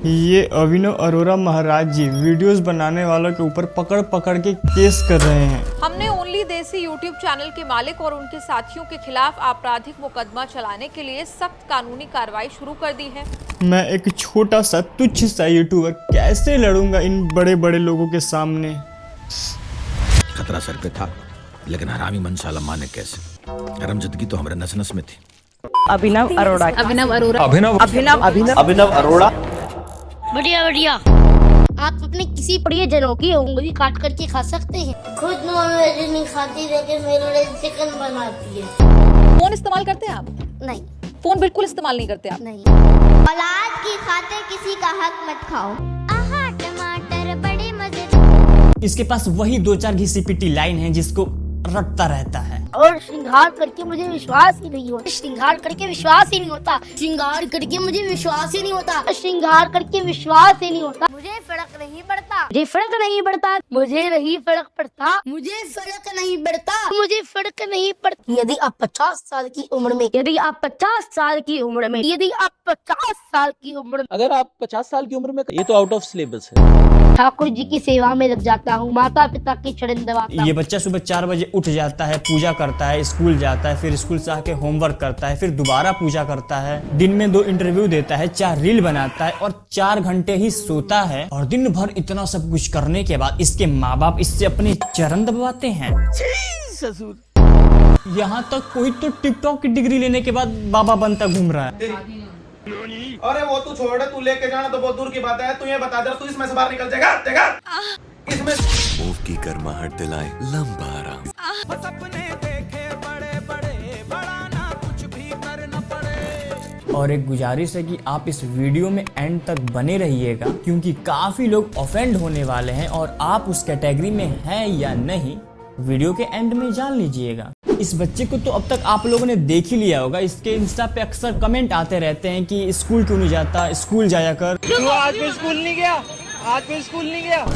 ये अभिनव अरोरा महाराज जी वीडियोस बनाने वालों के ऊपर पकड़ पकड़ के केस कर रहे हैं। हमने ओनली देसी यूट्यूब चैनल के मालिक और उनके साथियों के खिलाफ आपराधिक मुकदमा चलाने के लिए सख्त कानूनी कार्रवाई शुरू कर दी है। मैं एक छोटा सा तुच्छ सा यूट्यूबर कैसे लड़ूंगा इन बड़े बड़े लोगों के सामने। खतरा सर पे था, लेकिन हरामी मनसाला माने कैसे। हरमजदगी तो हमारे नस नस में थी। अभिनव अरोड़ा बढ़िया बढ़िया। आप अपने किसी प्रियजनों की उंगली काट करके खा सकते हैं। खुद नॉनवेज नहीं खाती लेकिन मेरे लिए चिकन बनाती है। फोन इस्तेमाल करते हैं आप? नहीं। फोन बिल्कुल इस्तेमाल नहीं करते आप? नहीं। औलाद की खातिर किसी का हक मत खाओ। आहा टमाटर बड़े मजे। इसके पास वही 2-4 घिसी पिटी लाइन है जिसको रटता रहता है। और श्रृंगार करके मुझे विश्वास ही नहीं होता। श्रृंगार करके विश्वास ही नहीं होता। श्रृंगार करके मुझे विश्वास ही नहीं होता। श्रृंगार करके विश्वास ही नहीं होता। मुझे फर्क नहीं पड़ता। मुझे फर्क नहीं पड़ता। मुझे नहीं फर्क पड़ता। मुझे फर्क नहीं पड़ता। मुझे फर्क नहीं पड़ता। यदि आप 50 साल की उम्र में यदि आप 50 साल की उम्र में यदि आप 50 साल की उम्र में अगर आप 50 साल की उम्र में, ये तो आउट ऑफ सिलेबस है। ठाकुर जी की सेवा में लग जाता हूँ, माता पिता की चरण दबाता हूँ। ये बच्चा सुबह 4 बजे उठ जाता है, पूजा करता है, स्कूल जाता है, फिर स्कूल से आके होमवर्क करता है, फिर दोबारा पूजा करता है, दिन में 2 इंटरव्यू देता है, 4 रील बनाता है और 4 घंटे ही सोता है। और दिन भर इतना सब कुछ करने के बाद इसके माँ बाप इससे अपने चरण दबाते हैं। यहाँ तक कोई तो टिकटॉक की डिग्री लेने के बाद बाबा बनता घूम रहा है। अरे वो तू छोड़, तू लेके जाना तो बहुत दूर की बात है। तू ये बता दे, तू इसमें से बाहर निकल जाएगा देगा? इसमें मूव की गर्माहट दिलाए लंबा आराम। और एक गुजारिश है कि आप इस वीडियो में एंड तक बने रहिएगा, क्योंकि काफी लोग ऑफेंड होने वाले हैं और आप उस कैटेगरी में हैं या नहीं वीडियो के एंड में जान लीजिएगा। इस बच्चे को तो अब तक आप लोगों ने देख ही लिया होगा। इसके इंस्टा पे अक्सर कमेंट आते रहते हैं कि स्कूल क्यों नहीं जाता, स्कूल जाया कर। आज भी स्कूल नहीं गया, आज भी स्कूल नहीं गया।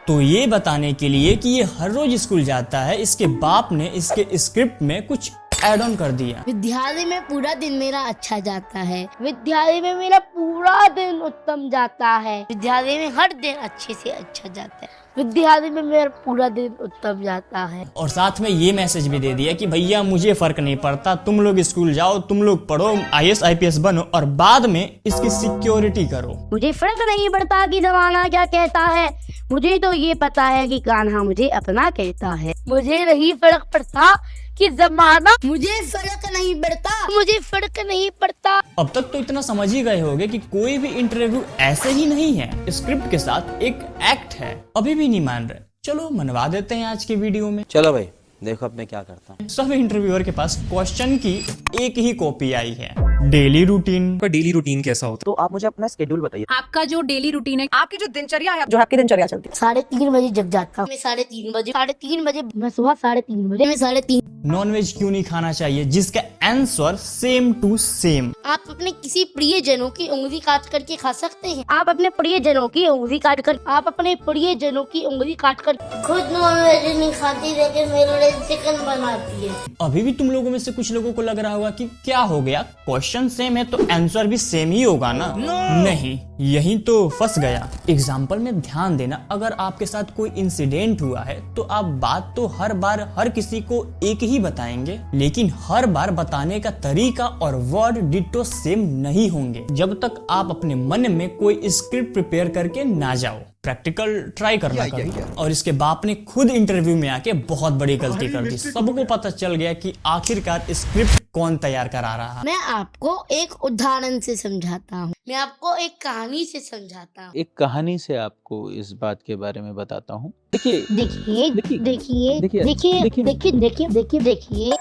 तो ये बताने के लिए कि ये हर रोज स्कूल जाता है, इसके बाप ने इसके स्क्रिप्ट में कुछ ऐड ऑन कर दिया। विद्यालय में पूरा दिन मेरा अच्छा जाता है। विद्यालय में मेरा पूरा दिन उत्तम जाता है। विद्यालय में हर दिन अच्छे से अच्छा जाता है। विद्यालय में मेरा पूरा दिन उत्तम जाता है। और साथ में ये मैसेज भी दे दिया कि भैया मुझे फर्क नहीं पड़ता, तुम लोग स्कूल जाओ, तुम लोग पढ़ो, IAS IPS बनो और बाद में इसकी सिक्योरिटी करो। मुझे फर्क नहीं पड़ता कि जमाना क्या कहता है। मुझे तो ये पता है कि कान्हा मुझे अपना कहता है। मुझे नहीं फर्क पड़ता कि जमाना, मुझे फर्क नहीं पड़ता। मुझे फर्क नहीं पड़ता। अब तक तो इतना समझ ही गए होंगे कि कोई भी इंटरव्यू ऐसे ही नहीं है, स्क्रिप्ट के साथ एक एक्ट है। अभी भी नहीं मान रहे, चलो मनवा देते हैं आज के वीडियो में। चलो भाई देखो अब मैं क्या करता हूँ। सब इंटरव्यूअर के पास क्वेश्चन की एक ही कॉपी आई है। Daily routine. आपका डेली रूटीन कैसा होता तो आप मुझे अपना स्केड्यूल बताइए। आपका जो डेली रूटीन है, आपकी जो दिनचर्या है, जो आपकी दिनचर्या चलती है। 3:30 बजे जग जाता हूँ। मैं 3:30 बजे मैं सुबह 3:30 बजे मैं 3:30। नॉनवेज क्यों नहीं खाना चाहिए, जिसका आंसर सेम टू सेम। आप अपने किसी प्रियजनों की उंगली काट करके खा सकते हैं। आप अपने प्रियजनों की उंगली काट कर आप अपने प्रियजनों की उंगली काट कर खुद नॉनवेज नहीं खाती लेकिन मेरे लिए चिकन बनाती है। अभी भी तुम लोगों में से कुछ लोगों को लग रहा होगा कि क्या हो गया, क्वेश्चन सेम है तो आंसर भी सेम ही होगा ना। नहीं, यही तो फंस गया। एग्जाम्पल में ध्यान देना, अगर आपके साथ कोई इंसिडेंट हुआ है तो आप बात तो हर बार हर किसी को एक ही बताएंगे, लेकिन हर बार बताने का तरीका और वर्ड डिटो सेम नहीं होंगे जब तक आप अपने मन में कोई स्क्रिप्ट प्रिपेयर करके ना जाओ। प्रैक्टिकल ट्राई करना कभी। और इसके बाप ने खुद इंटरव्यू में आके बहुत बड़ी गलती कर दी। सबको पता चल गया कि आखिरकार स्क्रिप्ट कौन तैयार करा रहा है। मैं आपको एक उदाहरण से समझाता हूँ। मैं आपको एक कहानी से समझाता हूँ। एक कहानी से आपको इस बात के बारे में बताता हूँ। देखिए देखिए देखिए देखिए देखिए देखिए देखिए देखिए देखिए देखिए देखिए।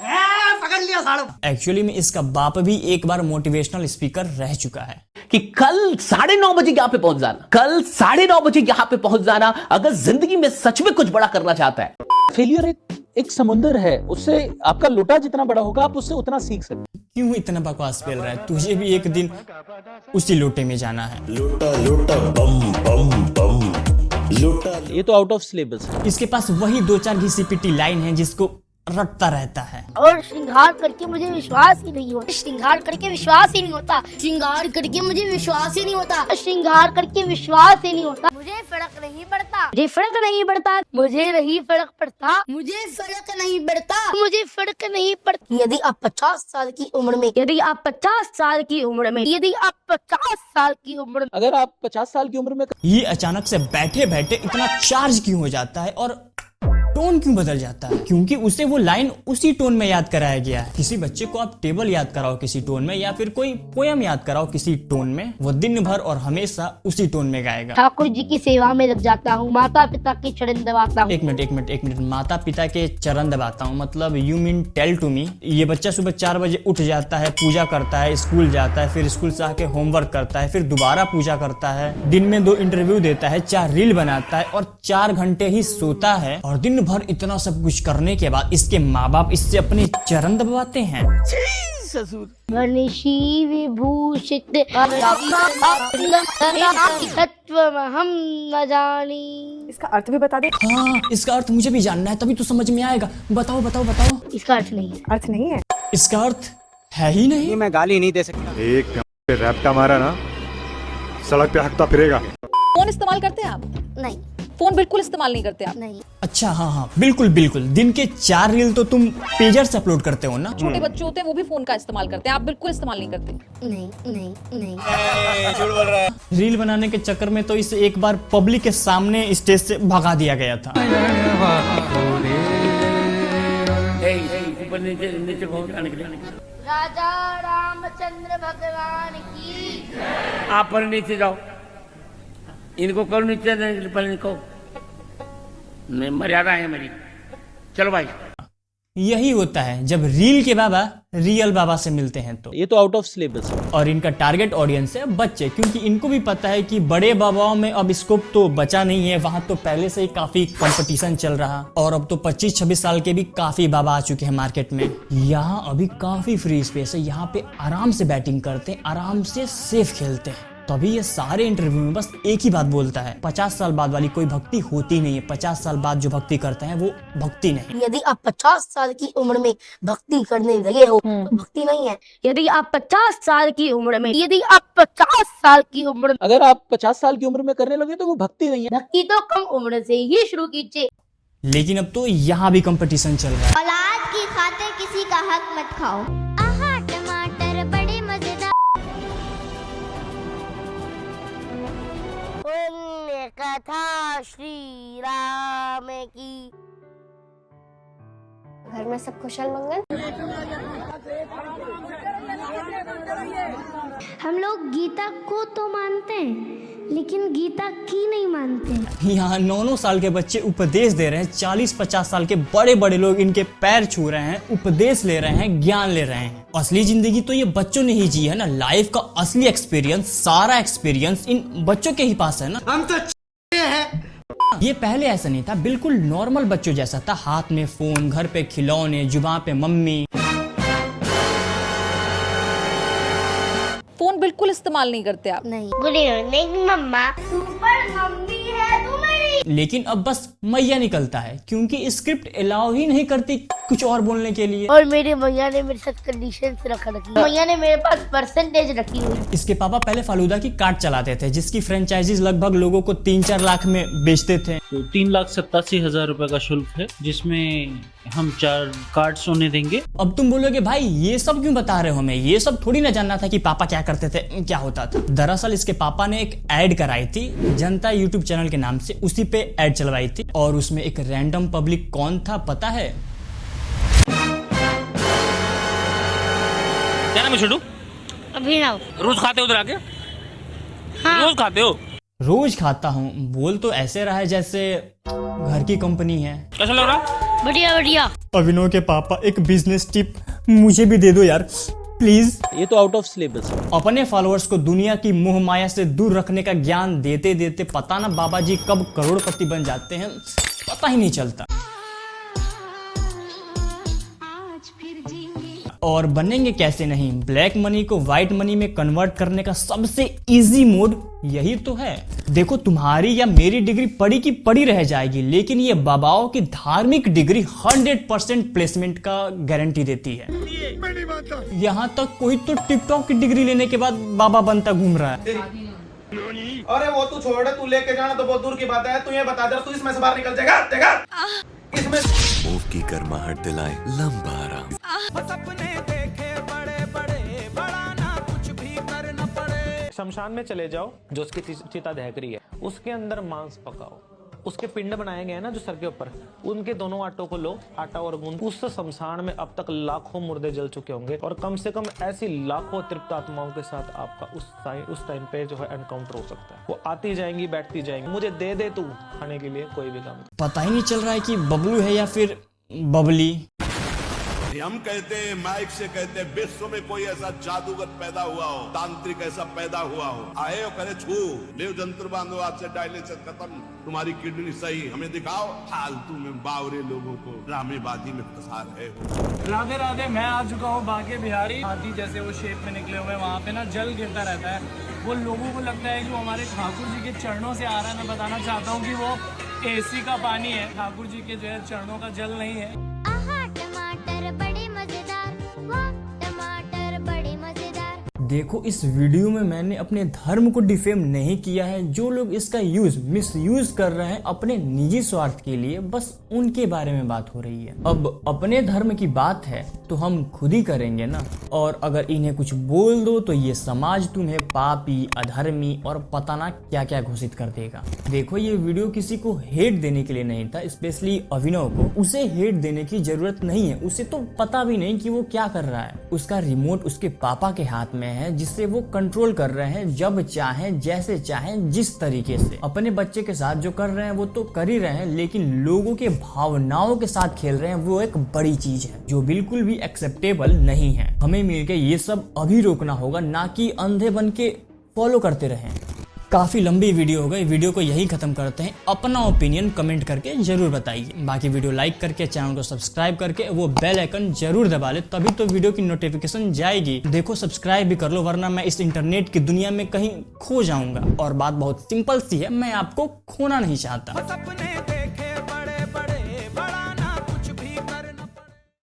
एक्चुअली में इसका बाप भी एक बार मोटिवेशनल स्पीकर रह चुका है कि कल 9:30 बजे यहाँ पे पहुंच जाना, कल 9:30 बजे यहाँ पे पहुंच जाना अगर जिंदगी में सच में कुछ बड़ा करना चाहता है। फेलियर एक समुंदर है, उससे आपका लोटा जितना बड़ा होगा आप उससे उतना सीख सकते। क्यों इतना बकवास फैल रहा है, तुझे भी एक दिन उसी लोटे में जाना है। लोटा लोटा बम बम बम लोटा। ये तो आउट ऑफ सिलेबस है। इसके पास वही 2-4 घिसी पिटी लाइन है जिसको रटता रहता है। और श्रृंगार करके मुझे विश्वास ही नहीं होता। श्रृंगार करके विश्वास ही नहीं होता। श्रृंगार करके मुझे विश्वास ही नहीं होता। श्रृंगार करके विश्वास ही नहीं होता। मुझे फर्क नहीं पड़ता। मुझे फर्क नहीं पड़ता। मुझे नहीं फर्क पड़ता। मुझे फर्क नहीं पड़ता। मुझे फर्क नहीं पड़ता। यदि आप 50 साल की उम्र में, यदि आप 50 साल की उम्र में, यदि आप 50 साल की उम्र में, अगर आप 50 साल की उम्र में ये अचानक से बैठे बैठे इतना चार्ज क्यों हो जाता है और टोन क्यों बदल जाता है? क्योंकि उसे वो लाइन उसी टोन में याद कराया गया है। किसी बच्चे को आप टेबल याद कराओ किसी टोन में, या फिर कोई पोयम याद कराओ किसी टोन में, वो दिन भर और हमेशा उसी टोन में गाएगा। ठाकुर जी की सेवा में लग जाता हूँ, माता पिता के चरण दबाता हूँ। एक मिनट, माता पिता के चरण दबाता हूँ मतलब you mean tell to me. ये बच्चा सुबह 4 बजे उठ जाता है, पूजा करता है, स्कूल जाता है, फिर स्कूल से आके होमवर्क करता है, फिर दोबारा पूजा करता है, दिन में 2 इंटरव्यू देता है, 4 रील बनाता है और 4 घंटे ही सोता है। और दिन भर इतना सब कुछ करने के बाद इसके माँ बाप इससे अपने चरण दबाते हैं। वनिशी विभूषित तत्वमहं न जानी। इसका अर्थ भी बता दे। हाँ, इसका अर्थ मुझे भी जानना है, तभी तो समझ में आएगा। बताओ बताओ बताओ। इसका अर्थ नहीं है। अर्थ नहीं है। इसका अर्थ है ही नहीं। मैं गाली नहीं दे सकता। एक पे रैप्टा मारा ना, सड़क पे हकता फिरेगा। फोन इस्तेमाल करते हैं आप? नहीं फोन बिल्कुल इस्तेमाल नहीं करते आप? नहीं। अच्छा हाँ, बिल्कुल। दिन के 4 रील तो तुम पेजर से अपलोड करते हो ना? छोटे बच्चे होते हैं वो भी फोन का इस्तेमाल करते हैं, आप बिल्कुल इस्तेमाल नहीं करते? नहीं। रील बनाने के चक्कर में तो इसे एक बार पब्लिक के सामने स्टेज से भगा दिया गया था। राजा रामचंद्र भगवान की। आप पर नीचे जाओ, इनको करो नीचे, इनको मर्यादा है मेरी। चलो भाई। यही होता है जब रील के बाबा रियल बाबा से मिलते हैं तो। ये तो आउट ऑफ सिलेबस है। और इनका टारगेट ऑडियंस है बच्चे, क्योंकि इनको भी पता है कि बड़े बाबाओं में अब स्कोप तो बचा नहीं है। वहां तो पहले से ही काफी कंपटीशन चल रहा, और अब तो 25-26 साल के भी काफी बाबा आ चुके हैं मार्केट में। यहाँ अभी काफी फ्री स्पेस है, यहाँ पे आराम से बैटिंग करते हैं, आराम से सेफ खेलते हैं। तभी ये सारे इंटरव्यू में बस एक ही बात बोलता है, 50 साल बाद वाली कोई भक्ति होती नहीं है। 50 साल बाद जो भक्ति करते हैं वो भक्ति नहीं। यदि आप 50 साल की उम्र में भक्ति करने लगे हो तो भक्ति नहीं है। यदि आप 50 साल की उम्र में, यदि आप 50 साल की उम्र, अगर आप 50 साल की उम्र में करने लगे तो वो भक्ति नहीं है। भक्ति तो कम उम्र से ही शुरू कीजिए। लेकिन अब तो यहाँ भी कंपटीशन चल रहा है। औलाद की खातिर किसी का हक मत खाओ। आहा टमाटर बड़े मजेदार। पुण्य कथा श्री राम की। घर में सब कुशल मंगल। हम लोग गीता को तो मानते हैं लेकिन गीता की नहीं मानते। यहाँ 9-9 साल के बच्चे उपदेश दे रहे हैं, 40-50 साल के बड़े बड़े लोग इनके पैर छू रहे हैं, उपदेश ले रहे हैं, ज्ञान ले रहे हैं। असली जिंदगी तो ये बच्चों ने ही जी है ना। लाइफ का असली एक्सपीरियंस, सारा एक्सपीरियंस इन बच्चों के ही पास है ना। हम तो हैं। ये पहले ऐसा नहीं था, बिल्कुल नॉर्मल बच्चों जैसा था। हाथ में फोन, घर पे खिलौने, जुबान पे मम्मी। फोन बिल्कुल इस्तेमाल नहीं करते आप? नहीं। गुड इवनिंग मम्मा। सुपर मम्मी है तू मेरी। लेकिन अब बस मैया निकलता है, क्योंकि स्क्रिप्ट अलाउ ही नहीं करती कुछ और बोलने के लिए। और मेरे भैया ने मेरे साथ कंडीशन रख रखी। भैया ने मेरे पास परसेंटेज रखी हुई। इसके पापा पहले फालूदा की कार्ट चलाते थे, जिसकी फ्रेंचाइजीज लगभग लोगों को 3-4 लाख में बेचते थे। तो 3,87,000 रुपए का शुल्क है, जिसमें हम 4 कार्ड्स उन्हें देंगे। अब तुम बोलोगे भाई ये सब क्यों बता रहे हो हमें? ये सब थोड़ी ना जानना था कि पापा क्या करते थे, क्या होता था। दरअसल इसके पापा ने एक ऐड कराई थी जनता यूट्यूब चैनल के नाम से, उसी पे ऐड चलवाई थी। और उसमें एक रैंडम पब्लिक कौन था पता है? क्या नाम है छोटू? अभिनव। रोज खाते हो उधर आके? हाँ। रोज खाते हो? रोज खाता हूँ। बोल तो ऐसे रहा है जैसे घर की कंपनी है। कैसा लग रहा? बढ़िया बढ़िया। अभिनव के पापा एक बिजनेस टिप मुझे भी दे दो यार प्लीज। ये तो आउट ऑफ सिलेबस है। अपने फॉलोअर्स को दुनिया की मोह माया से दूर रखने का ज्ञान देते देते पता ना बाबा जी कब करोड़पति बन जाते हैं, पता ही नहीं चलता। और बनेंगे कैसे नहीं। ब्लैक मनी को व्हाइट मनी में कन्वर्ट करने का सबसे इजी मोड यही तो है। देखो तुम्हारी या मेरी डिग्री पड़ी की पड़ी रह जाएगी, लेकिन ये बाबाओं की धार्मिक डिग्री 100% प्लेसमेंट का गारंटी देती है। यहाँ तक कोई तो टिकटॉक की डिग्री लेने के बाद बाबा बनता घूम रहा है। अरे वो तू छोड़, तू लेके जाना तो बहुत दूर की बात है। तू ये बता दे तू इसमें से बाहर निकल जाएगा देगा इसमें मूव की गर्माहट दिलाए लंबा आराम। शमशान में चले जाओ, जो उसकी चिता दहक रही है, उसके अंदर मांस पकाओ, उसके पिंड बनाए गए हैं ना जो सर के ऊपर, उनके दोनों आटों को लो, आटा और गूंद। उस शमशान में अब तक लाखों मुर्दे जल चुके होंगे और कम से कम ऐसी लाखों तृप्त आत्माओं के साथ आपका उस टाइम पे जो है एनकाउंटर हो सकता है। वो आती जाएंगी बैठती जाएंगी, मुझे दे दे तू खाने के लिए कोई भी काम। पता ही नहीं चल रहा है कि बबलू है या फिर बबली। हम कहते हैं, माइक से कहते हैं, विश्व में कोई ऐसा जादूगर पैदा हुआ हो, तांत्रिक ऐसा पैदा हुआ हो, आए और करे छू देव जंत्र बांधो, आज से डायलिसिस खत्म, तुम्हारी किडनी सही, हमें दिखाओ। फालतू में बावरे लोगों को ड्रामेबाजी में फंसा रहे हो। राधे राधे, मैं आ चुका हूँ बांके बिहारी। हाथी जैसे वो शेप में निकले हुए, वहाँ पे ना जल गिरता रहता है। वो लोगों को लगता है कि वो हमारे ठाकुर जी के चरणों से आ रहा है। मैं बताना चाहता हूँ कि वो AC का पानी है, ठाकुर जी के जो है चरणों का जल नहीं है। देखो इस वीडियो में मैंने अपने धर्म को डिफेम नहीं किया है। जो लोग इसका मिसयूज कर रहे हैं अपने निजी स्वार्थ के लिए, बस उनके बारे में बात हो रही है। अब अपने धर्म की बात है तो हम खुद ही करेंगे ना। और अगर इन्हें कुछ बोल दो तो ये समाज तुम्हें पापी, अधर्मी और पता ना क्या क्या घोषित कर देगा। देखो ये वीडियो किसी को हेट देने के लिए नहीं था, स्पेशली अभिनव को। उसे हेट देने की जरूरत नहीं है, उसे तो पता भी नहीं कि वो क्या कर रहा है। उसका रिमोट उसके पापा के हाथ में है, जिससे वो कंट्रोल कर रहे हैं जब चाहें, जैसे चाहें, जिस तरीके से। अपने बच्चे के साथ जो कर रहे हैं वो तो कर ही रहे हैं, लेकिन लोगों के भावनाओं के साथ खेल रहे हैं, वो एक बड़ी चीज है जो बिल्कुल भी एक्सेप्टेबल नहीं है। हमें मिलकर ये सब अभी रोकना होगा, ना कि अंधे बन के फॉलो करते रहें। काफी लंबी वीडियो हो गई, वीडियो को यही खत्म करते हैं। अपना ओपिनियन कमेंट करके जरूर बताइए। बाकी वीडियो लाइक करके, चैनल को सब्सक्राइब करके वो बेल आइकन जरूर दबा ले, तभी तो वीडियो की नोटिफिकेशन जाएगी। देखो सब्सक्राइब भी कर लो, वरना मैं इस इंटरनेट की दुनिया में कहीं खो जाऊंगा। और बात बहुत सिंपल सी है, मैं आपको खोना नहीं चाहता।